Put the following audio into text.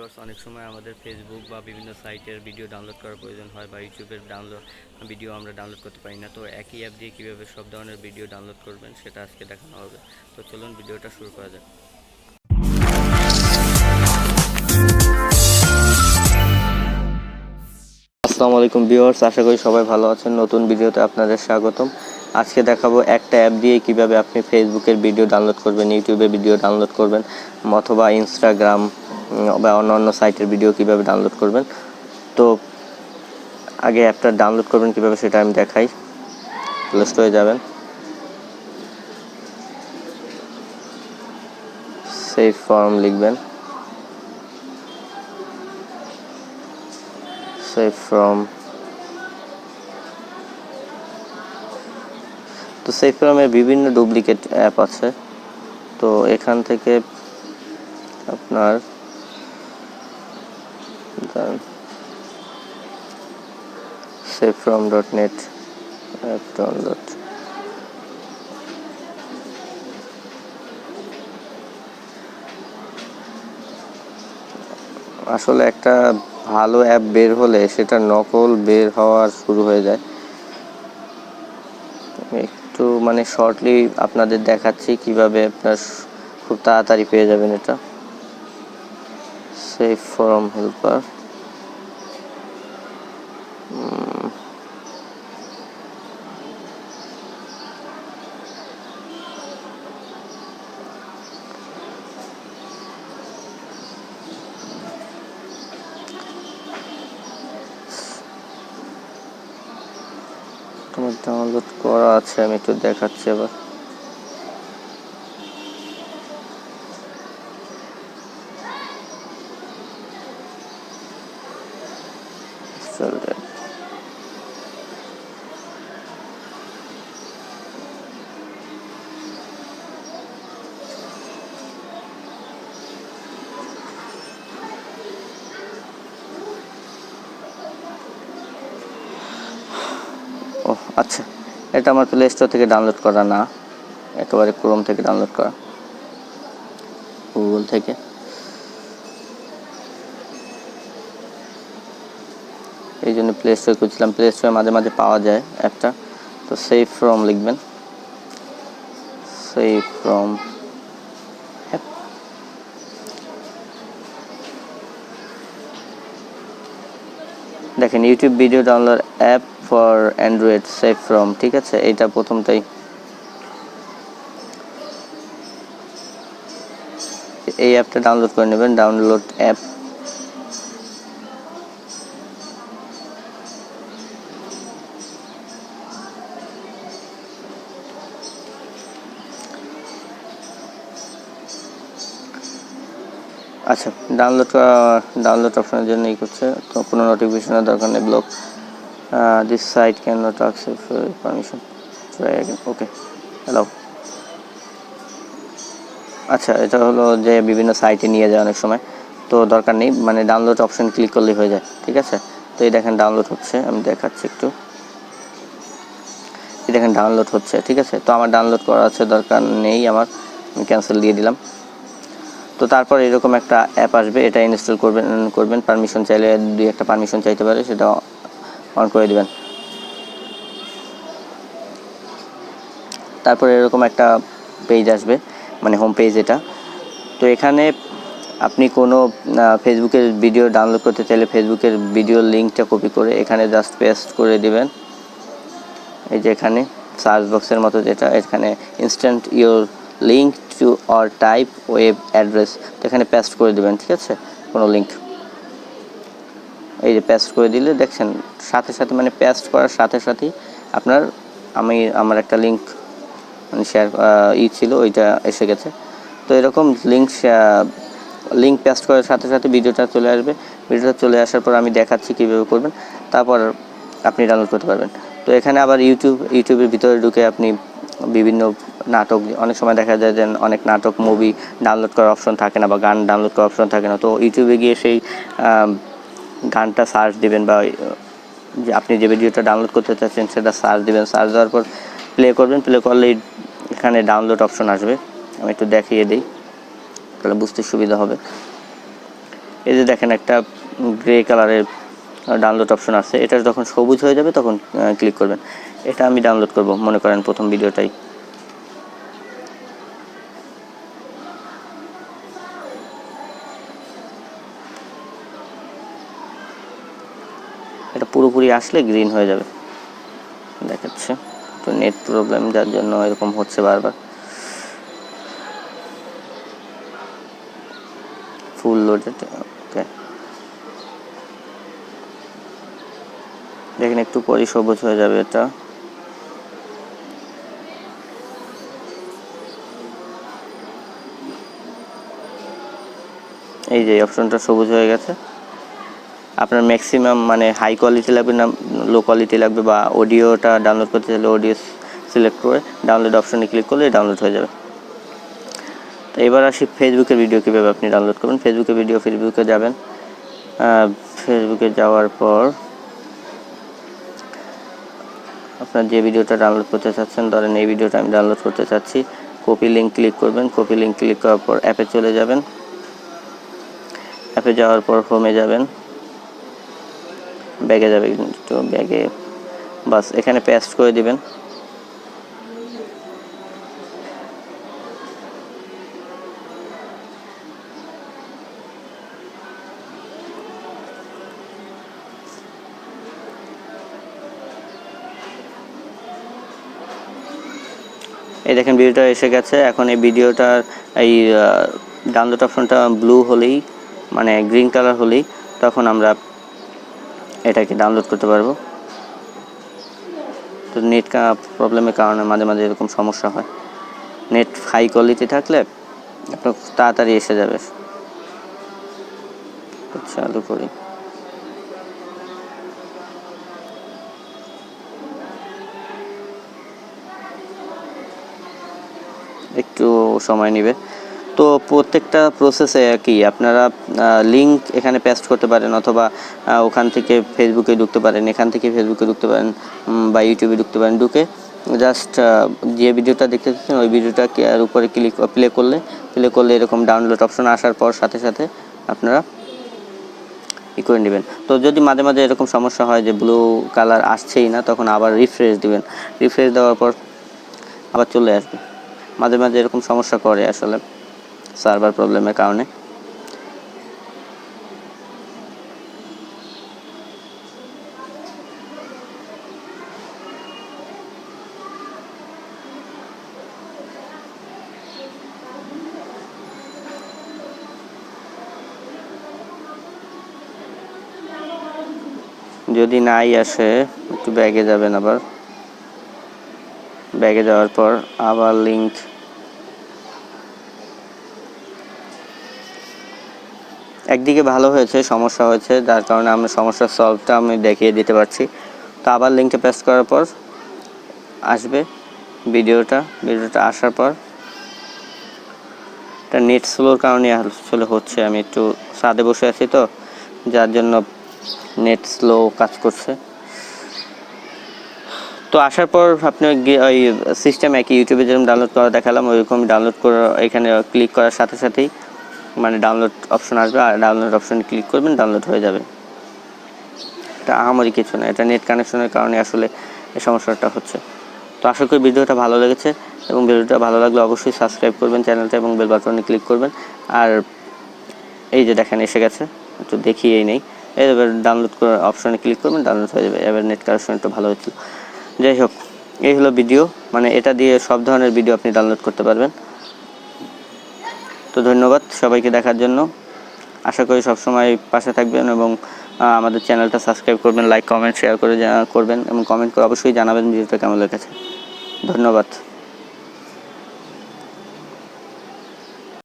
অনেক সময় আমাদের ফেসবুক বা বিভিন্ন সাইটের ভিডিও ডাউনলোড করার প্রয়োজন হয় বা ইউটিউবের ভিডিও আমরা ডাউনলোড করতে পারি না। তো একই অ্যাপ দিয়ে কীভাবে সব ধরনের ভিডিও ডাউনলোড করবেন সেটা আজকে দেখানো হবে। তো চলুন ভিডিওটা শুরু করা যাক। আসসালামু আলাইকুম ভিউয়ার্স, আশা করি সবাই ভালো আছেন। নতুন ভিডিওতে আপনাদের স্বাগতম। আজকে দেখাবো একটা অ্যাপ দিয়ে কিভাবে আপনি ফেসবুকের ভিডিও ডাউনলোড করবেন, ইউটিউবে ভিডিও ডাউনলোড করবেন অথবা ইনস্টাগ্রাম বা অন্য সাইটের ভিডিও কিভাবে ডাউনলোড করবেন। তো আগে অ্যাপটা ডাউনলোড করবেন কিভাবে সেটা আমি দেখাই। প্লে স্টোরে যাবেন, সেভ ফর্ম লিখবেন, সেভ ফর্ম। তো সেভ ফর্মের বিভিন্ন ডুপ্লিকেট অ্যাপ আছে। তো এখান থেকে আপনার savefrom.net অ্যাপ ডাউনলোড। আসলে একটা ভালো অ্যাপ বের হলে সেটা নকল বের হওয়ার শুরু হয়ে যায়। একটু শর্টলি আপনাদের দেখাচ্ছি কিভাবে আপনার খুব তাড়াতাড়ি পেয়ে যাবেন এটা। সেভ ফর্ম হেল্পার, তোমার ডাউনলোড করা আছে, আমি একটু দেখাচ্ছি আবার। ও আচ্ছা, এটা আমার প্লে স্টোর থেকে ডাউনলোড করা না, একেবারে ক্রোম থেকে ডাউনলোড করা, গুগল থেকে। এই জন্য প্লে স্টোরে খুঁজছিলাম, প্লে স্টোরে মাঝে মাঝে পাওয়া যায় অ্যাপটা। তো সেভ ফ্রম লিখবেন, সেভ ফ্রম অ্যাপ। দেখেন, YouTube video download app for Android save from, ঠিক আছে। এইটা প্রথমটাই, এই অ্যাপটা ডাউনলোড করে নেবেন। ডাউনলোড অ্যাপ, আচ্ছা। ডাউনলোড অপশনের জন্য করছে, তো কোনো নোটিফিকেশনের দরকার নেই। Block this site can not accept permission, try again, okay, hello. আচ্ছা, এটা হলো যে বিভিন্ন সাইটে নিয়ে যায় অনেক সময়, তো দরকার নেই, ডাউনলোড অপশন ক্লিক করলেই হয়ে যায়, ঠিক আছে। তো এই দেখেন ডাউনলোড হচ্ছে, আমি দেখাচ্ছি একটু। এই দেখেন ডাউনলোড হচ্ছে, ঠিক আছে। তো আমার ডাউনলোড করা আছে, দরকার নেই আমার, আমি ক্যান্সেল দিয়ে দিলাম। তো তারপর এরকম একটা অ্যাপ আসবে, এটা ইনস্টল করবেন। পারমিশন চাইলে দুই একটা পারমিশন চাইতে পারে, সেটা অন করে দিবেন। তারপর এরকম একটা পেজ আসবে, হোম পেজ এটা। তো এখানে আপনি কোনো ফেসবুকের ভিডিও ডাউনলোড করতে চাইলে ফেসবুকের ভিডিওর লিঙ্কটা কপি করে এখানে জাস্ট পেস্ট করে দিবেন। এই যে এখানে সার্চ বক্সের মতো যেটা, এখানে instant your link to or type web address, তো এখানে পেস্ট করে দিবেন, ঠিক আছে। কোনো লিঙ্ক এই যে পেস্ট করে দিলে দেখছেন সাথে সাথে পেস্ট করার সাথে সাথেই আমার একটা লিঙ্ক শেয়ার ছিল, ওইটা এসে গেছে। তো এরকম লিঙ্ক পেস্ট করার সাথে সাথে ভিডিওটা চলে আসবে। ভিডিওটা চলে আসার পর আমি দেখাচ্ছি কীভাবে করবেন, তারপর আপনি ডাউনলোড করতে পারবেন। তো এখানে আবার ইউটিউবের ভিতরে ঢুকে আপনি বিভিন্ন নাটক, অনেক সময় দেখা যায় যে অনেক নাটক, মুভি ডাউনলোড করার অপশন থাকে না বা গান ডাউনলোড করার অপশন থাকে না। তো ইউটিউবে গিয়ে সেই গানটা সার্চ দিবেন বা যে আপনি যে ভিডিওটা ডাউনলোড করতে চাচ্ছেন সেটা সার্চ দিবেন। সার্চ দেওয়ার পর প্লে করবেন। প্লে করলেই এখানে ডাউনলোড অপশন আসবে। আমি একটু দেখিয়ে দিই, তাহলে বুঝতে সুবিধা হবে। এই যে দেখেন একটা গ্রে কালারের ডাউনলোড অপশন আছে, এটা যখন সবুজ হয়ে যাবে তখন ক্লিক করবেন। এটা আমি ডাউনলোড করব, মনে করেন প্রথম ভিডিওটাই। এটা পুরোপুরি আসলে গ্রিন হয়ে যাবে দেখাচ্ছে। তো নেট প্রবলেম যার জন্য এরকম হচ্ছে বারবার। ফুল লোডেড, ওকে। দেখেন একটু পরই সবুজ হয়ে যাবে এটা। এই যে অপশনটা সবুজ হয়ে গেছে। আপনার ম্যাক্সিমাম মানে হাই কোয়ালিটি লাগবে না লো কোয়ালিটি লাগবে, বা অডিওটা ডাউনলোড করতে চাইলে অডিও সিলেক্ট করে ডাউনলোড অপশনে ক্লিক করলে ডাউনলোড হয়ে যাবে। তো এবার আসি ফেসবুকের ভিডিও কীভাবে আপনি ডাউনলোড করবেন। ফেসবুকে যাবেন। ফেসবুকে যাওয়ার পর আপনার যে ভিডিওটা ডাউনলোড করতে চাচ্ছেন, ধরেন এই ভিডিওটা আমি ডাউনলোড করতে চাচ্ছি, কপি লিঙ্ক ক্লিক করবেন। কপি লিঙ্ক ক্লিক করার পর অ্যাপে চলে যাবেন। অ্যাপে যাওয়ার পর হোমে যাবেন, ব্যাগে যাবে, তো ব্যাগে বাস এখানে পেস্ট করে দিবেন। এই দেখেন ভিডিওটা এসে গেছে। এখন এই ভিডিওটার এই ডাউনলোড অপশনটা ব্লু হলেই, মানে গ্রিন কালার হলেই তখন আমরা এটাকে ডাউনলোড করতে পারবো। তো নেট প্রবলেমের কারণে মাঝে মাঝে এরকম সমস্যা হয়। নেট হাই কোয়ালিটি থাকলে আপনার তাড়াতাড়ি এসে যাবে। চালু করি। একটু সময় নেবে। তো প্রত্যেকটা প্রসেসে একই, আপনারা লিঙ্ক এখানে পেস্ট করতে পারেন, অথবা ওখান থেকে ফেসবুকে ঢুকতে পারেন, এখান থেকে ফেসবুকে ঢুকতে পারেন, বা ইউটিউবে ঢুকতে পারেন। ঢুকে জাস্ট যে ভিডিওটা দেখতে চাচ্ছেন ওই ভিডিওটা উপরে প্লে করলে এরকম ডাউনলোড অপশন আসার পর সাথে সাথে আপনারা করে নেবেন। তো যদি মাঝে মাঝে এরকম সমস্যা হয় যে ব্লু কালার আসছেই না, তখন আবার রিফ্রেশ দিবেন। রিফ্রেশ দেওয়ার পর আবার চলে আসবে। মাঝে মাঝে এরকম সমস্যা করে আসলে সার্ভার প্রবলেমের কারণে। যদি নাই আসে একটু ব্যাগে যাবেন, আবার ব্যাগে যাওয়ার পর আবার লিঙ্ক, একদিকে ভালো হয়েছে, সমস্যা হয়েছে যার কারণে আমরা সমস্যার সলভটা আমি দেখিয়ে দিতে পারছি। তো আবার লিঙ্কটা পেস্ট করার পর আসবে ভিডিওটা আসার পর, এটা নেট স্লোর কারণে আসলে হচ্ছে। আমি একটু ছাদে বসে আছি তো, যার জন্য নেট স্লো কাজ করছে। তো আসার পর আপনি ওই সিস্টেম একই, ইউটিউবে যেরকম ডাউনলোড করা দেখালাম ওইরকম ডাউনলোড করে এখানে ক্লিক করার সাথে সাথেই মানে ডাউনলোড অপশন আসবে, আর ডাউনলোড অপশনে ক্লিক করবেন, ডাউনলোড হয়ে যাবে। এটা আহামরি কিছু না, এটা নেট কানেকশনের কারণে আসলে এই সমস্যাটা হচ্ছে। তো আশা করি ভিডিওটা ভালো লেগেছে, এবং ভিডিওটা ভালো লাগলে অবশ্যই সাবস্ক্রাইব করবেন চ্যানেলটা এবং বেল বাটনে ক্লিক করবেন। আর এই যে দেখেন এসে গেছে, একটু দেখিয়েই নেই। এবার ডাউনলোড করার অপশনে ক্লিক করবেন, ডাউনলোড হয়ে যাবে। এবার নেট কানেকশন একটু ভালো হয়েছিল। যাই হোক, এই হলো ভিডিও, মানে এটা দিয়ে সব ধরনের ভিডিও আপনি ডাউনলোড করতে পারবেন। তো ধন্যবাদ সবাইকে দেখার জন্য। আশা করি সবসময় পাশে থাকবেন এবং আমাদের চ্যানেলটা সাবস্ক্রাইব করবেন, লাইক কমেন্ট শেয়ার করে করবেন, এবং কমেন্ট করে অবশ্যই জানাবেন ভিডিওটা কেমন লেগেছে। ধন্যবাদ।